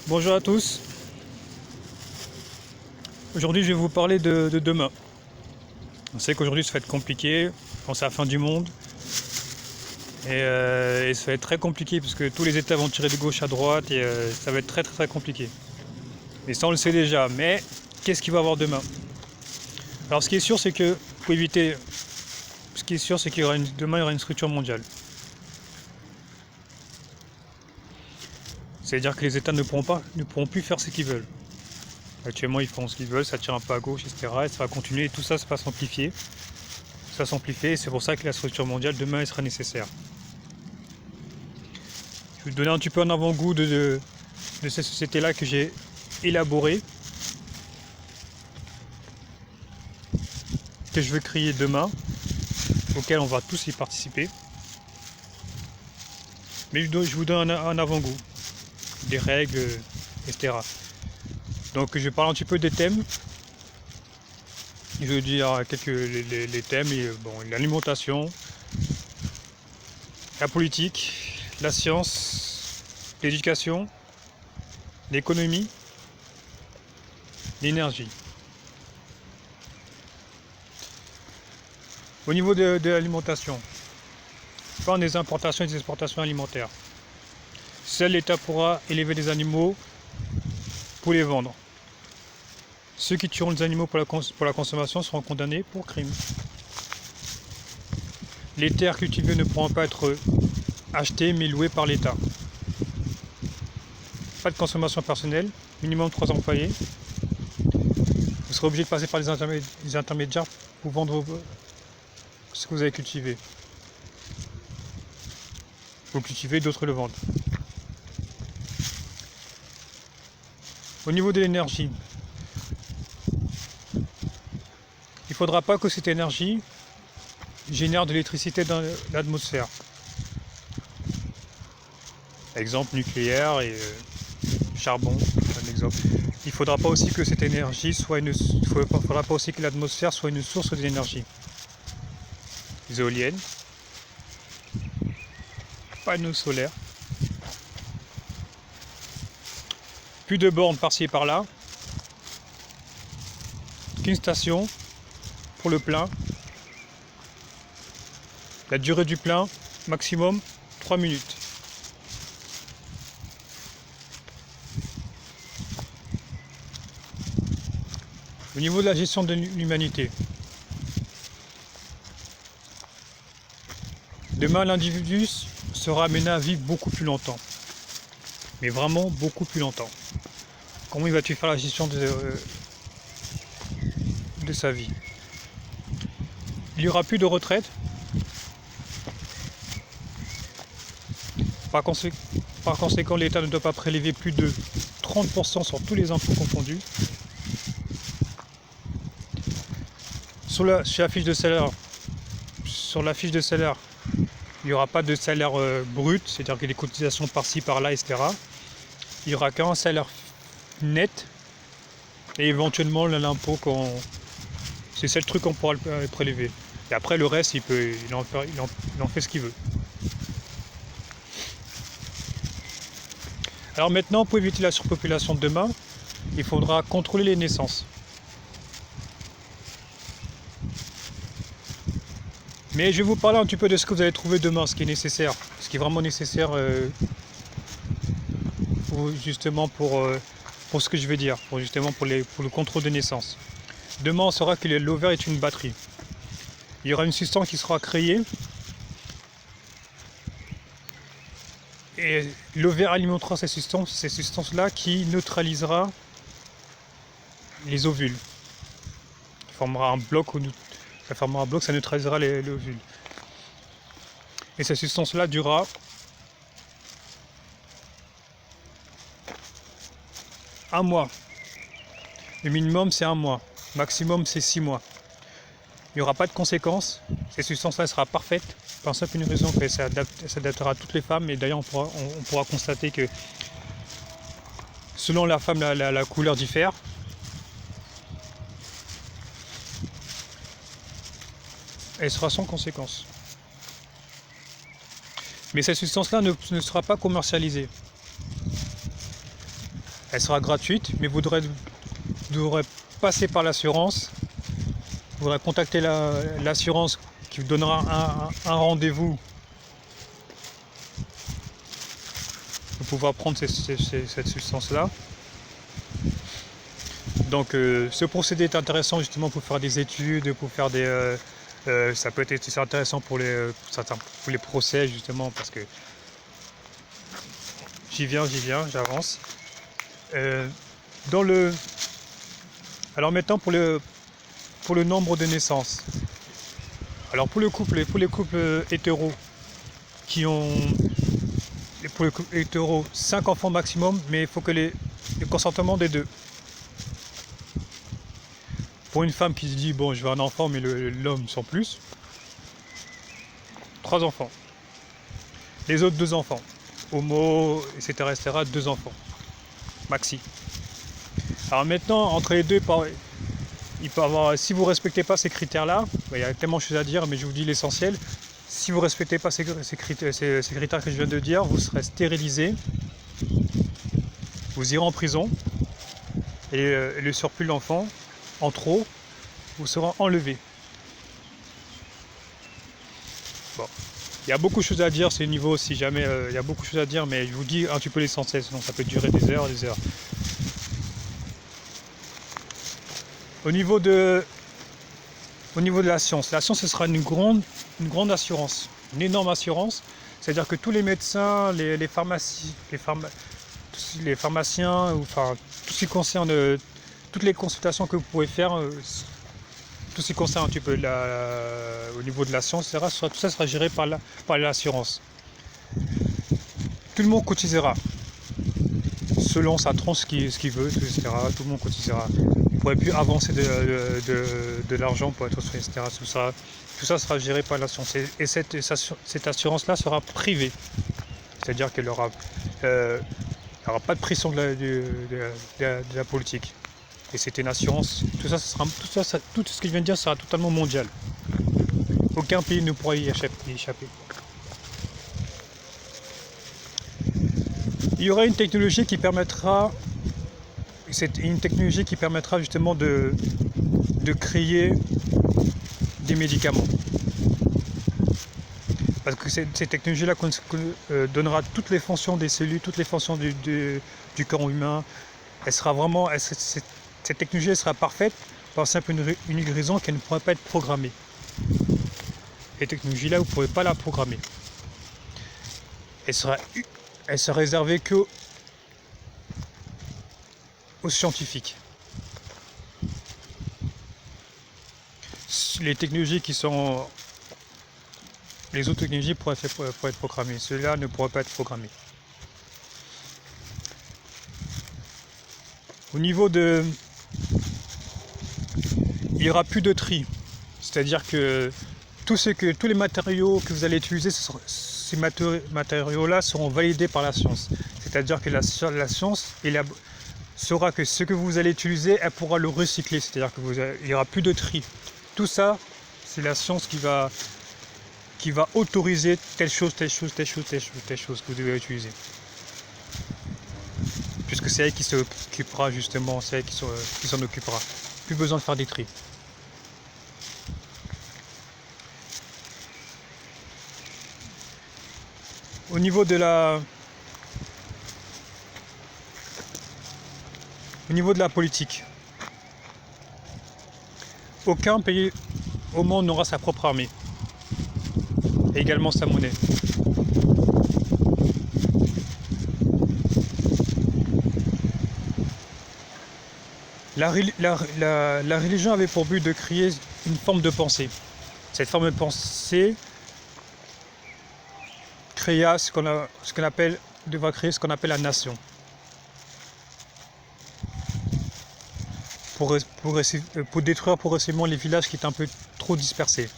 Bonjour à tous. Aujourd'hui, je vais vous parler de demain. On sait qu'aujourd'hui, ça va être compliqué. Je pense à la fin du monde. Et ça va être très compliqué parce que tous les États vont tirer de gauche à droite et ça va être très compliqué. Et ça, on le sait déjà. Mais qu'est-ce qu'il va y avoir demain? Alors, ce qui est sûr, c'est que pour éviter, ce qui est sûr, c'est qu'il y aura demain, il y aura une structure mondiale. C'est-à-dire que les États ne pourront plus faire ce qu'ils veulent. Actuellement, ils font ce qu'ils veulent, ça tire un peu à gauche, etc. Et ça va continuer, et tout ça, ça va s'amplifier. Ça s'amplifie, et c'est pour ça que la structure mondiale, demain, elle sera nécessaire. Je vais vous donner un petit peu un avant-goût de cette société-là que j'ai élaborée, que je veux créer demain, auquel on va tous y participer. Mais je vous donne un avant-goût, des règles, etc. Donc je vais parler un petit peu des thèmes. Je vais dire les thèmes, l'alimentation, la politique, la science, l'éducation, l'économie, l'énergie. Au niveau de l'alimentation, on parle des importations et des exportations alimentaires. Seul l'État pourra élever des animaux pour les vendre. Ceux qui tueront les animaux pour la consommation seront condamnés pour crime. Les terres cultivées ne pourront pas être achetées mais louées par l'État. Pas de consommation personnelle, minimum 3 employés. Vous serez obligé de passer par les intermédiaires pour vendre ce que vous avez cultivé. Vous cultivez, d'autres le vendent. Au niveau de l'énergie, il ne faudra pas que cette énergie génère de l'électricité dans l'atmosphère. Exemple nucléaire et charbon, un exemple. Il ne faudra pas aussi que cette énergie faudra pas aussi que l'atmosphère soit une source d'énergie. Les éoliennes, panneaux solaires, plus de bornes par-ci et par-là, qu'une station pour le plein. La durée du plein, maximum 3 minutes. Au niveau de la gestion de l'humanité, demain l'individu sera amené à vivre beaucoup plus longtemps. Mais vraiment beaucoup plus longtemps. Comment il va-t-il faire la gestion de sa vie? Il n'y aura plus de retraite. Par conséquent, l'État ne doit pas prélever plus de 30% sur tous les impôts confondus. Sur la fiche de salaire, il n'y aura pas de salaire brut, c'est-à-dire qu'il y a des cotisations par-ci, par-là, etc. Il n'y aura qu'un salaire net et éventuellement l'impôt c'est le seul truc qu'on pourra le prélever. Et après le reste, il en fait ce qu'il veut. Alors maintenant, pour éviter la surpopulation de demain, il faudra contrôler les naissances. Mais je vais vous parler un petit peu de ce que vous allez trouver demain, ce qui est nécessaire, ce qui est vraiment nécessaire justement pour ce que je vais dire, pour le contrôle des naissances. Demain, on saura que l'ovaire est une batterie. Il y aura une substance qui sera créée et l'ovaire alimentera ces substances-là qui neutralisera les ovules. Ça formera un bloc, ça neutralisera les ovules. Et cette substance-là durera un mois. Le minimum, c'est 1 mois. Maximum, c'est 6 mois. Il n'y aura pas de conséquences. Cette substance-là sera parfaite. Par simple une raison qu'elle s'adaptera à toutes les femmes. Et d'ailleurs, on pourra constater que selon la femme, la couleur diffère. Elle sera sans conséquence. Mais cette substance-là ne sera pas commercialisée. Elle sera gratuite, mais vous devrez passer par l'assurance. Vous devrez contacter l'assurance qui vous donnera un rendez-vous pour pouvoir prendre cette substance-là. Donc ce procédé est intéressant justement pour faire des études, pour faire des... ça peut être intéressant pour les procès justement, parce que j'y viens, j'avance. Alors maintenant pour le nombre de naissances. Alors pour les couples hétéros qui ont... Pour les couples hétéros, 5 enfants maximum, mais il faut que le consentement des deux. Pour une femme qui se dit, bon, je veux un enfant, mais l'homme sans plus, 3 enfants. Les autres, 2 enfants. Homo, etc., 2 enfants. Maxi. Alors maintenant, entre les deux, il peut avoir, si vous ne respectez pas ces critères-là, il y a tellement de choses à dire, mais je vous dis l'essentiel. Si vous ne respectez pas ces critères que je viens de dire, vous serez stérilisé, vous irez en prison, et le surplus de l'enfant, en trop, vous sera enlevé. Bon, il y a beaucoup de choses à dire, c'est le niveau, si jamais, il y a beaucoup de choses à dire, mais je vous dis un petit peu l'essentiel, sinon ça peut durer des heures et des heures. Au niveau de la science, ce sera une grande assurance, une énorme assurance, c'est-à-dire que tous les médecins, les pharmaciens, enfin, tout ce qui concerne toutes les consultations que vous pouvez faire, tout ce qui concerne un petit peu au niveau de la science, etc., tout ça sera géré par l'assurance. Tout le monde cotisera, selon sa tranche, ce qu'il veut, etc. Tout le monde cotisera. Vous ne pourrez plus avancer de l'argent pour être soigné, etc. Tout ça sera géré par l'assurance. Et cette assurance-là sera privée. C'est-à-dire qu'elle n'aura pas de pression de la politique. Et c'est une assurance, tout ce que je viens de dire sera totalement mondial. Aucun pays ne pourra y échapper. Il y aura une technologie qui permettra justement de créer des médicaments. Parce que cette technologie-là donnera toutes les fonctions des cellules, toutes les fonctions du corps humain. Cette technologie elle sera parfaite par simple unique raison qu'elle ne pourrait pas être programmée. Cette technologie-là, vous ne pourrez pas la programmer. Elle sera réservée qu'aux scientifiques. Les autres technologies pourraient être programmées. Ceux-là ne pourraient pas être programmés. Au niveau il n'y aura plus de tri. C'est-à-dire que tous les matériaux que vous allez utiliser, ces matériaux-là seront validés par la science. C'est-à-dire que la science saura que ce que vous allez utiliser, elle pourra le recycler. C'est-à-dire qu'il n'y aura plus de tri. Tout ça, c'est la science qui va autoriser telle chose que vous devez utiliser. Puisque c'est elle qui s'occupera justement, c'est elle qui s'en occupera. Plus besoin de faire des tris. Au niveau de la politique, aucun pays au monde n'aura sa propre armée, et également sa monnaie. La religion avait pour but de créer une forme de pensée. Cette forme de pensée devra créer ce qu'on appelle la nation. Pour détruire progressivement les villages qui étaient un peu trop dispersés.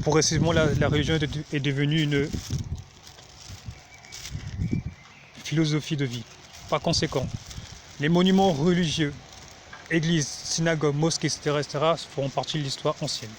Progressivement, la religion est devenue une philosophie de vie. Par conséquent, les monuments religieux, églises, synagogues, mosquées, etc., feront partie de l'histoire ancienne.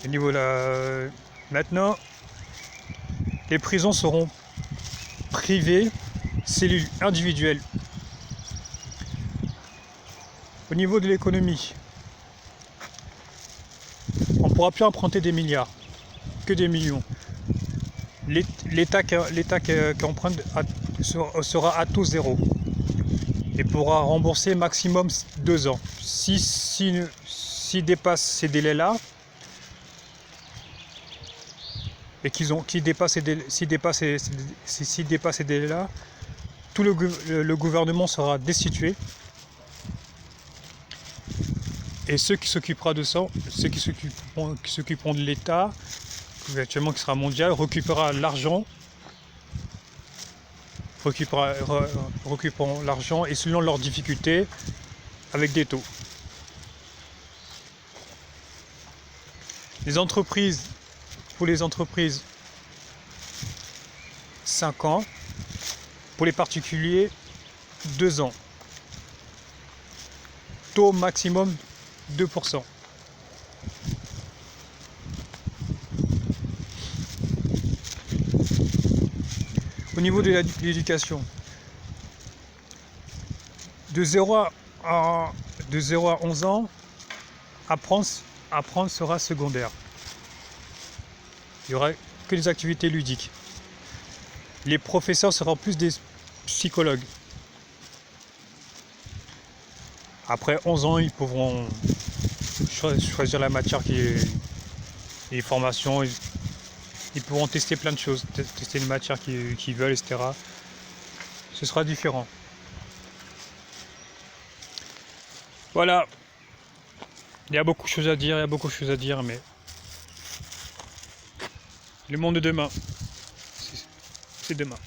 Au niveau maintenant, les prisons seront privées, cellules individuelles. Au niveau de l'économie, on ne pourra plus emprunter des milliards, que des millions. L'État qui emprunte sera à taux zéro et pourra rembourser maximum 2 ans. S'il dépasse ces délais-là, et s'ils dépassent ces délais-là, tout le gouvernement sera destitué. Et ceux qui s'occuperont de ça, ceux qui s'occuperont de l'État, actuellement qui sera mondial, récupérera l'argent, récupéreront l'argent et selon leurs difficultés, avec des taux. Pour les entreprises, 5 ans. Pour les particuliers, 2 ans. Taux maximum 2%. Au niveau de l'éducation, de 0 à 11 ans, apprendre sera secondaire. Il n'y aura que des activités ludiques. Les professeurs seront plus des psychologues. Après 11 ans, ils pourront choisir la matière qui est les formations. Ils pourront tester plein de choses, tester les matières qu'ils veulent, etc. Ce sera différent. Voilà. Il y a beaucoup de choses à dire, mais le monde de demain, c'est demain.